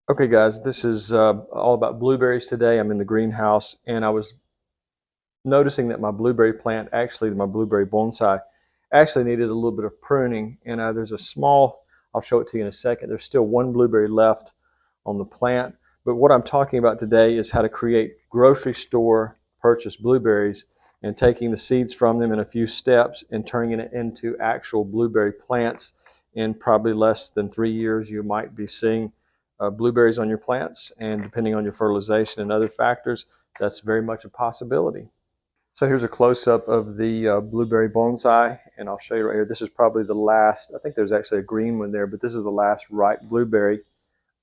Okay guys, this is all about blueberries today. I'm in the greenhouse and I was noticing that my blueberry plant, actually my blueberry bonsai, actually needed a little bit of pruning. And there's a small, I'll show it to you in a second, there's still one blueberry left on the plant. But what I'm talking about today is how to create grocery store purchased blueberries and taking the seeds from them in a few steps and turning it into actual blueberry plants. In probably less than 3 years, you might be seeing blueberries on your plants, and depending on your fertilization and other factors, that's very much a possibility. So here's a close-up of the blueberry bonsai, and I'll show you right here. This is probably the last, I think there's actually a green one there, but this is the last ripe blueberry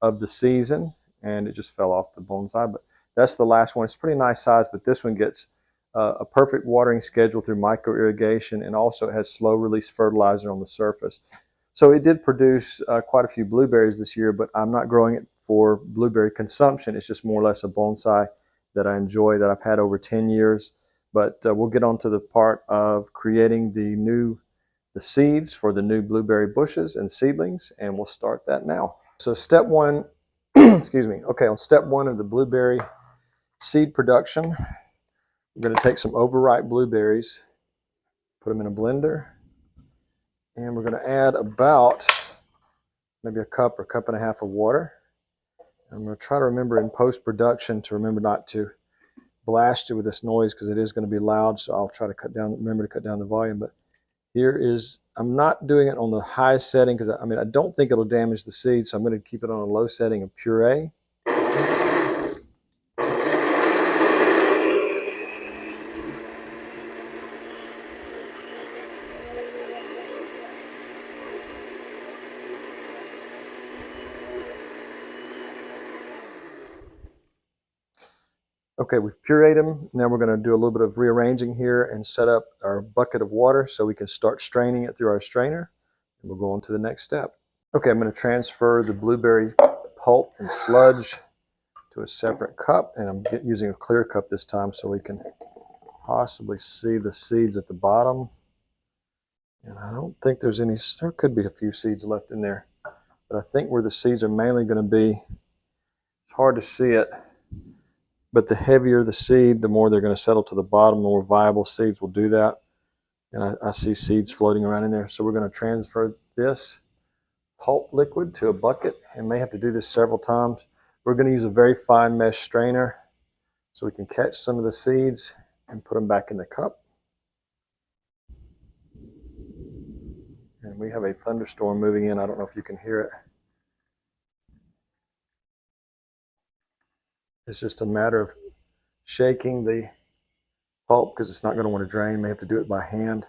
of the season, and it just fell off the bonsai, but that's the last one. It's a pretty nice size, but this one gets a perfect watering schedule through micro irrigation, and also it has slow release fertilizer on the surface. So it did produce quite a few blueberries this year, but I'm not growing it for blueberry consumption. It's just more or less a bonsai that I enjoy, that I've had over 10 years. But we'll get on to the part of creating the seeds for the new blueberry bushes and seedlings, and we'll start that now. So step one, excuse me. Okay, on step one of the blueberry seed production, we're going to take some overripe blueberries, put them in a blender, and we're going to add about maybe a cup or cup and a half of water. I'm going to try to remember in post-production to remember not to blast you with this noise because it is going to be loud, so I'll try to remember to cut down the volume. But here is, I'm not doing it on the highest setting because I don't think it'll damage the seed, so I'm going to keep it on a low setting of puree. Okay, we've pureed them. Now we're going to do a little bit of rearranging here and set up our bucket of water so we can start straining it through our strainer. And we'll go on to the next step. Okay, I'm going to transfer the blueberry pulp and sludge to a separate cup, and I'm using a clear cup this time so we can possibly see the seeds at the bottom. And I don't think there's any, there could be a few seeds left in there, but I think where the seeds are mainly going to be, it's hard to see it, but the heavier the seed, the more they're going to settle to the bottom. The more viable seeds will do that. And I see seeds floating around in there. So we're going to transfer this pulp liquid to a bucket, and may have to do this several times. We're going to use a very fine mesh strainer so we can catch some of the seeds and put them back in the cup. And we have a thunderstorm moving in. I don't know if you can hear it. It's just a matter of shaking the pulp because it's not going to want to drain. May have to do it by hand.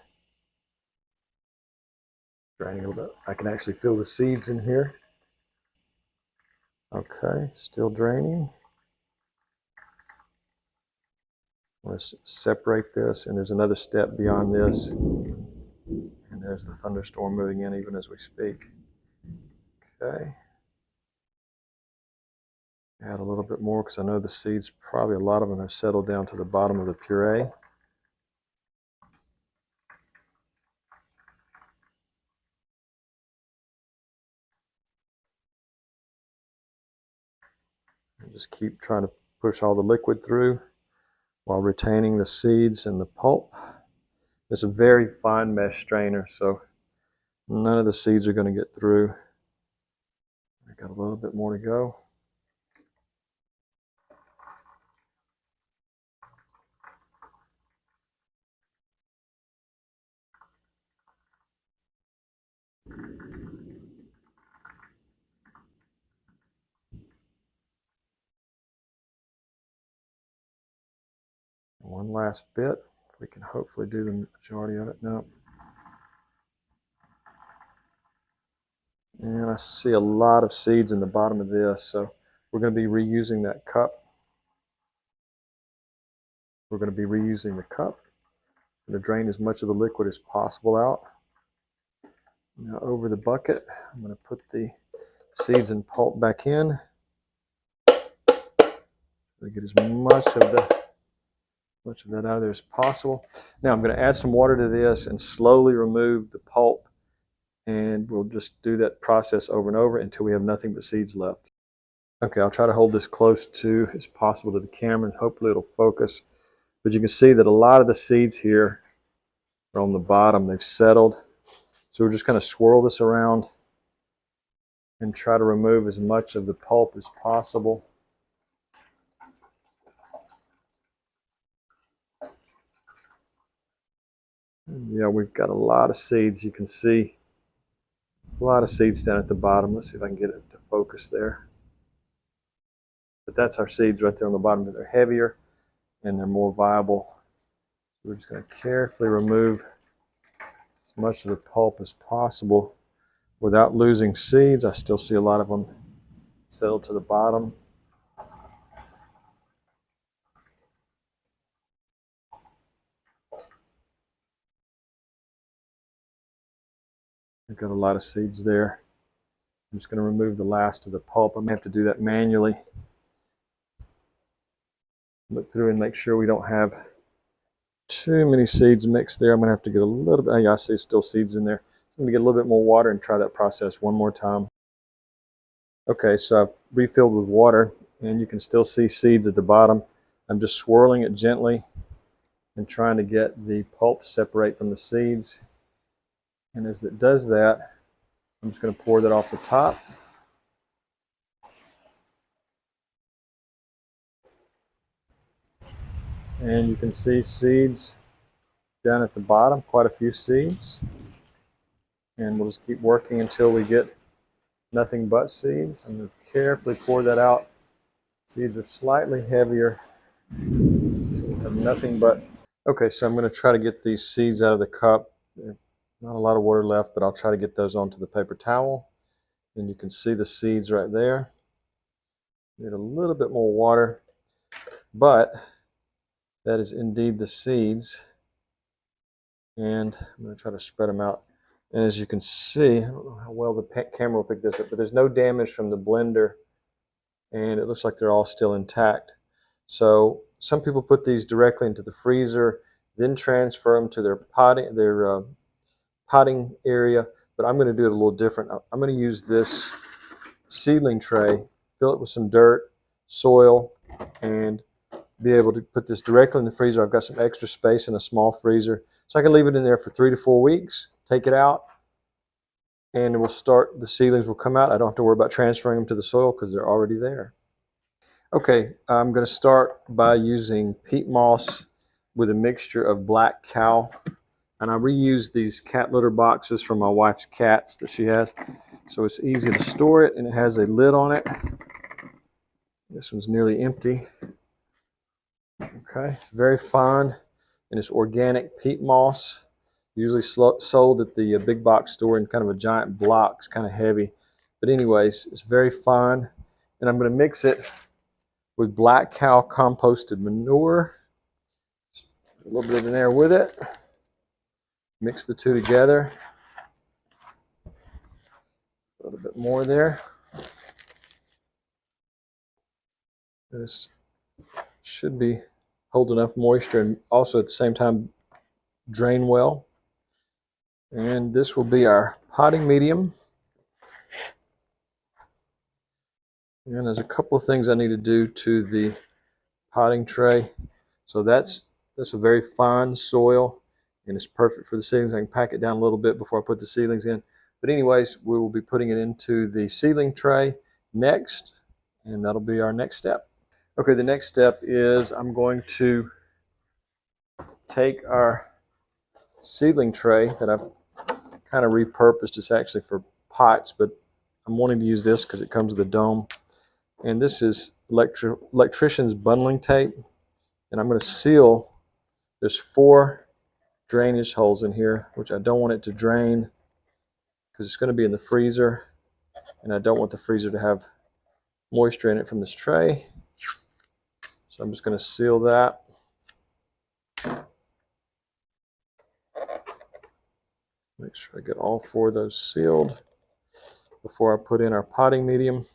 Draining a little bit. I can actually feel the seeds in here. Okay, still draining. Let's separate this, and there's another step beyond this. And there's the thunderstorm moving in even as we speak. Okay. Add a little bit more because I know the seeds, probably a lot of them have settled down to the bottom of the puree. And just keep trying to push all the liquid through while retaining the seeds and the pulp. It's a very fine mesh strainer, so none of the seeds are going to get through. I got a little bit more to go. One last bit. We can hopefully do the majority of it now. And I see a lot of seeds in the bottom of this, so we're going to be reusing that cup. We're going to be reusing the cup. I'm going to drain as much of the liquid as possible out. Now over the bucket, I'm going to put the seeds and pulp back in. Get as much of that out of there as possible. Now I'm going to add some water to this and slowly remove the pulp, and we'll just do that process over and over until we have nothing but seeds left. Okay, I'll try to hold this close to as possible to the camera and hopefully it'll focus. But you can see that a lot of the seeds here are on the bottom. They've settled. So we're just going to swirl this around and try to remove as much of the pulp as possible. Yeah, we've got a lot of seeds. You can see a lot of seeds down at the bottom. Let's see if I can get it to focus there. But that's our seeds right there on the bottom. They're heavier and they're more viable. We're just going to carefully remove as much of the pulp as possible without losing seeds. I still see a lot of them settled to the bottom. I've got a lot of seeds there. I'm just going to remove the last of the pulp. I'm going to have to do that manually. Look through and make sure we don't have too many seeds mixed there. I'm going to have to get a little bit, yeah, I see still seeds in there. I'm going to get a little bit more water and try that process one more time. Okay, so I've refilled with water and you can still see seeds at the bottom. I'm just swirling it gently and trying to get the pulp to separate from the seeds. And as it does that, I'm just going to pour that off the top. And you can see seeds down at the bottom, quite a few seeds. And we'll just keep working until we get nothing but seeds. I'm going to carefully pour that out. Seeds are slightly heavier. So we have nothing but. Okay, so I'm going to try to get these seeds out of the cup. There's not a lot of water left, but I'll try to get those onto the paper towel. And you can see the seeds right there. Need a little bit more water, but that is indeed the seeds. And I'm going to try to spread them out. And as you can see, I don't know how well the camera will pick this up, but there's no damage from the blender. And it looks like they're all still intact. So some people put these directly into the freezer, then transfer them to their potting area. But I'm going to do it a little different. I'm going to use this seedling tray, fill it with some dirt, soil, and be able to put this directly in the freezer. I've got some extra space in a small freezer, so I can leave it in there for 3 to 4 weeks, take it out, and it will start, the seedlings will come out. I don't have to worry about transferring them to the soil because they're already there. Okay, I'm going to start by using peat moss with a mixture of black cow. And I reuse these cat litter boxes from my wife's cats that she has. So it's easy to store it, and it has a lid on it. This one's nearly empty. Okay, it's very fine, and it's organic peat moss. Usually sold at the big box store in kind of a giant block. It's kind of heavy. But anyways, it's very fine. And I'm going to mix it with black cow composted manure. A little bit in there with it. Mix the two together. A little bit more there. This should be hold enough moisture and also at the same time drain well. And this will be our potting medium. And there's a couple of things I need to do to the potting tray. So that's a very fine soil and it's perfect for the seedlings. I can pack it down a little bit before I put the seedlings in. But anyways, we will be putting it into the seedling tray next, and that'll be our next step. Okay, the next step is I'm going to take our seedling tray that I've kind of repurposed. It's actually for pots, but I'm wanting to use this because it comes with a dome. And this is electrician's bundling tape. And I'm going to seal, there's 4 drainage holes in here, which I don't want it to drain because it's going to be in the freezer. And I don't want the freezer to have moisture in it from this tray. So I'm just going to seal that. Make sure I get all 4 of those sealed before I put in our potting medium.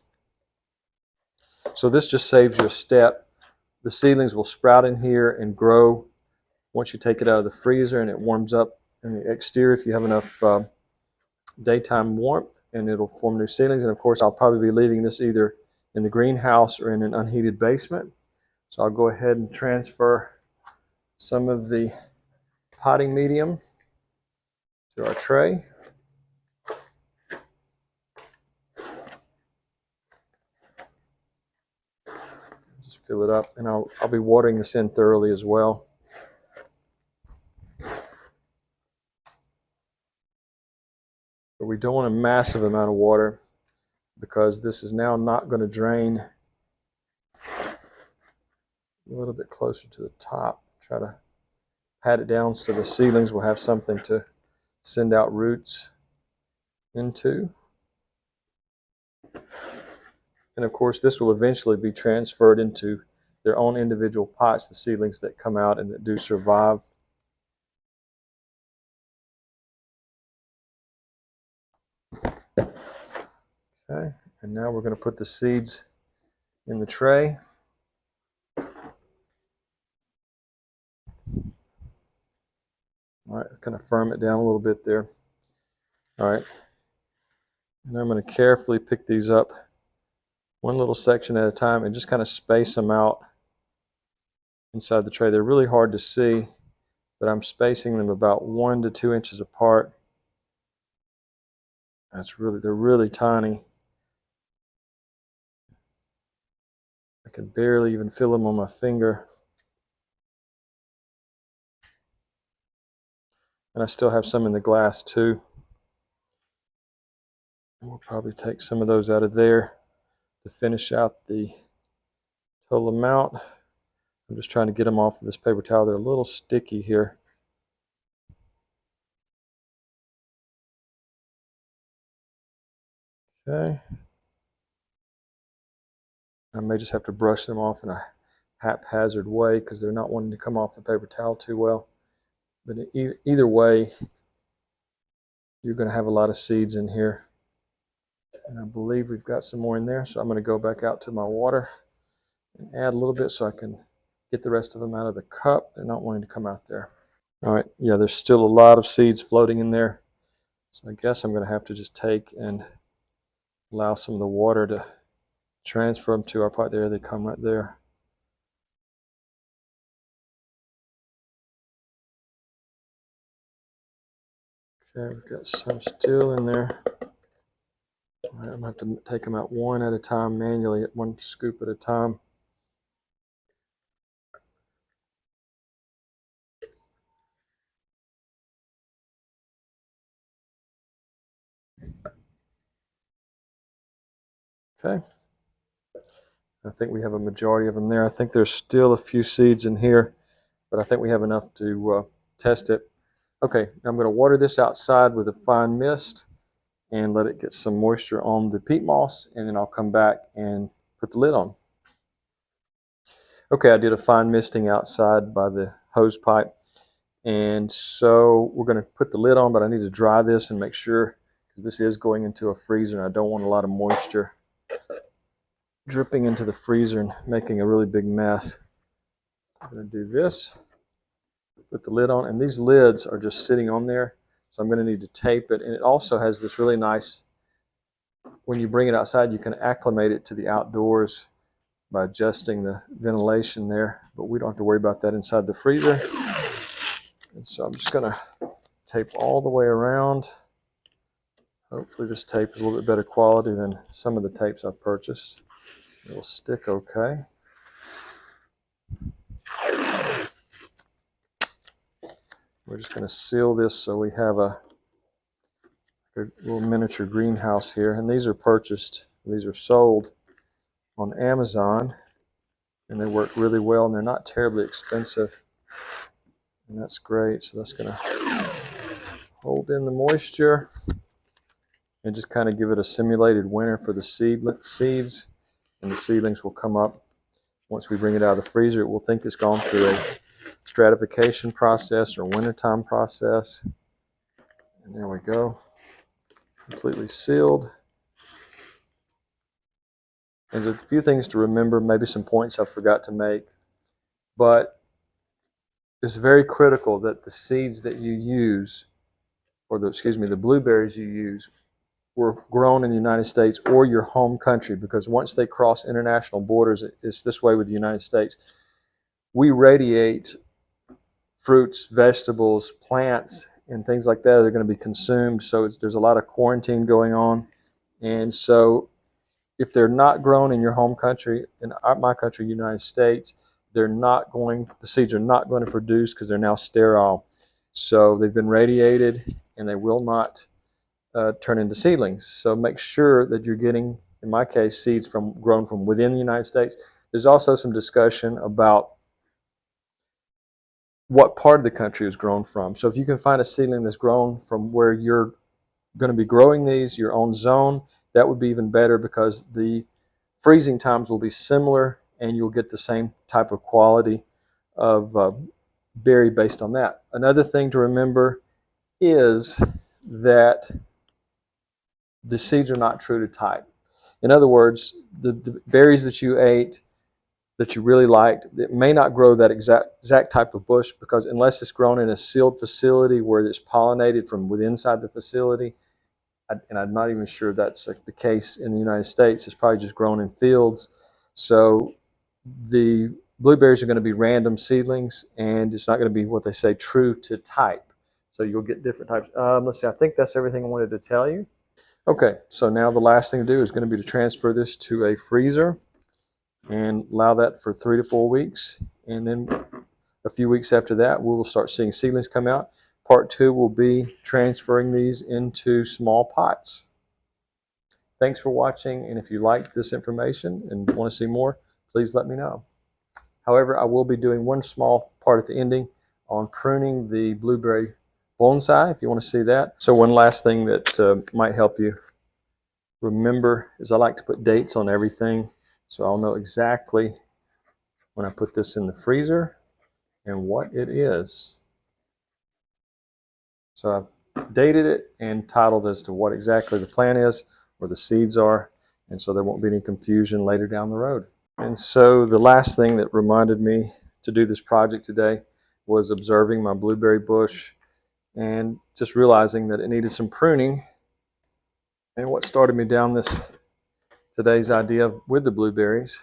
So this just saves you a step. The seedlings will sprout in here and grow once you take it out of the freezer, and it warms up in the exterior if you have enough daytime warmth, and it'll form new seedlings. And of course, I'll probably be leaving this either in the greenhouse or in an unheated basement. So I'll go ahead and transfer some of the potting medium to our tray. Just fill it up, and I'll be watering this in thoroughly as well. But we don't want a massive amount of water because this is now not going to drain. A little bit closer to the top. Try to pat it down so the seedlings will have something to send out roots into. And of course, this will eventually be transferred into their own individual pots, the seedlings that come out and that do survive. Okay, and now we're going to put the seeds in the tray. All right, kind of firm it down a little bit there. All right, and I'm going to carefully pick these up one little section at a time and just kind of space them out inside the tray. They're really hard to see, but I'm spacing them about 1 to 2 inches apart. They're really tiny. I can barely even feel them on my finger. And I still have some in the glass too. We'll probably take some of those out of there to finish out the total amount. I'm just trying to get them off of this paper towel. They're a little sticky here. Okay. I may just have to brush them off in a haphazard way because they're not wanting to come off the paper towel too well. But either way, you're going to have a lot of seeds in here. And I believe we've got some more in there. So I'm going to go back out to my water and add a little bit so I can get the rest of them out of the cup. They're not wanting to come out there. All right, yeah, there's still a lot of seeds floating in there. So I guess I'm going to have to just take and allow some of the water to transfer them to our pot. There they come right there. Okay, we've got some still in there. All right, I'm going to have to take them out one at a time manually, at one scoop at a time. Okay. I think we have a majority of them there. I think there's still a few seeds in here, but I think we have enough to test it. Okay, I'm going to water this outside with a fine mist and let it get some moisture on the peat moss, and then I'll come back and put the lid on. Okay, I did a fine misting outside by the hose pipe, and so we're going to put the lid on, but I need to dry this and make sure, because this is going into a freezer and I don't want a lot of moisture dripping into the freezer and making a really big mess. I'm going to do this, put the lid on, and these lids are just sitting on there, so I'm going to need to tape it. And it also has this really nice, when you bring it outside, you can acclimate it to the outdoors by adjusting the ventilation there, but we don't have to worry about that inside the freezer. And so I'm just going to tape all the way around. Hopefully this tape is a little bit better quality than some of the tapes I've purchased. It will stick okay. We're just going to seal this so we have a little miniature greenhouse here. And these are purchased, these are sold on Amazon, and they work really well, and they're not terribly expensive. And that's great. So that's going to hold in the moisture and just kind of give it a simulated winter for the seeds, and the seedlings will come up. Once we bring it out of the freezer, it will think it's gone through a stratification process or wintertime process. And there we go, completely sealed. There's a few things to remember, maybe some points I forgot to make, but it's very critical that the seeds that you use, or the blueberries you use, were grown in the United States or your home country, because once they cross international borders, it's this way with the United States. We radiate fruits, vegetables, plants, and things like that are going to be consumed. So there's a lot of quarantine going on. And so if they're not grown in your home country, in my country, United States, the seeds are not going to produce because they're now sterile. So they've been radiated and they will not turn into seedlings. So make sure that you're getting, in my case, seeds grown from within the United States. There's also some discussion about what part of the country is grown from. So if you can find a seedling that's grown from where you're going to be growing these, your own zone, that would be even better, because the freezing times will be similar and you'll get the same type of quality of berry based on that. Another thing to remember is that the seeds are not true to type. In other words, the berries that you ate that you really liked, it may not grow that exact type of bush, because unless it's grown in a sealed facility where it's pollinated from within inside the facility, and I'm not even sure that's the case in the United States. It's probably just grown in fields. So the blueberries are going to be random seedlings, and it's not going to be what they say true to type. So you'll get different types. Let's see, I think that's everything I wanted to tell you. Okay, so now the last thing to do is going to be to transfer this to a freezer and allow that for 3 to 4 weeks. And then a few weeks after that, we will start seeing seedlings come out. Part 2 will be transferring these into small pots. Thanks for watching, and if you like this information and want to see more, please let me know. However, I will be doing one small part at the ending on pruning the blueberry bonsai, if you want to see that. So one last thing that might help you remember is I like to put dates on everything, so I'll know exactly when I put this in the freezer and what it is. So I've dated it and titled as to what exactly the plant is, where the seeds are, and so there won't be any confusion later down the road. And so the last thing that reminded me to do this project today was observing my blueberry bush and just realizing that it needed some pruning. And what started me down today's idea with the blueberries,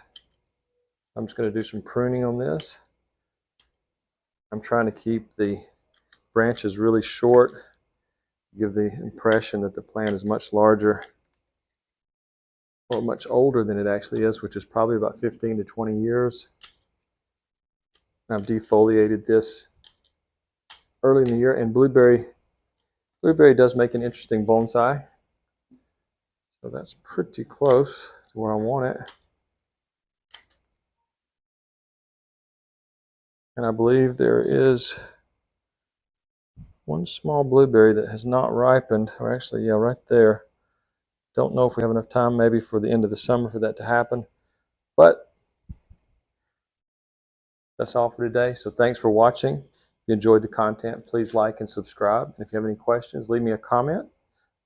I'm just going to do some pruning on this. I'm trying to keep the branches really short, give the impression that the plant is much larger or much older than it actually is, which is probably about 15 to 20 years. I've defoliated this early in the year, and blueberry does make an interesting bonsai. So that's pretty close to where I want it. And I believe there is one small blueberry that has not ripened, or actually, yeah, right there. Don't know if we have enough time maybe for the end of the summer for that to happen. But that's all for today. So thanks for watching. If you enjoyed the content, please like and subscribe. And if you have any questions, leave me a comment.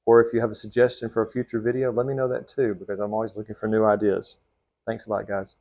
Or if you have a suggestion for a future video, let me know that too, because I'm always looking for new ideas. Thanks a lot, guys.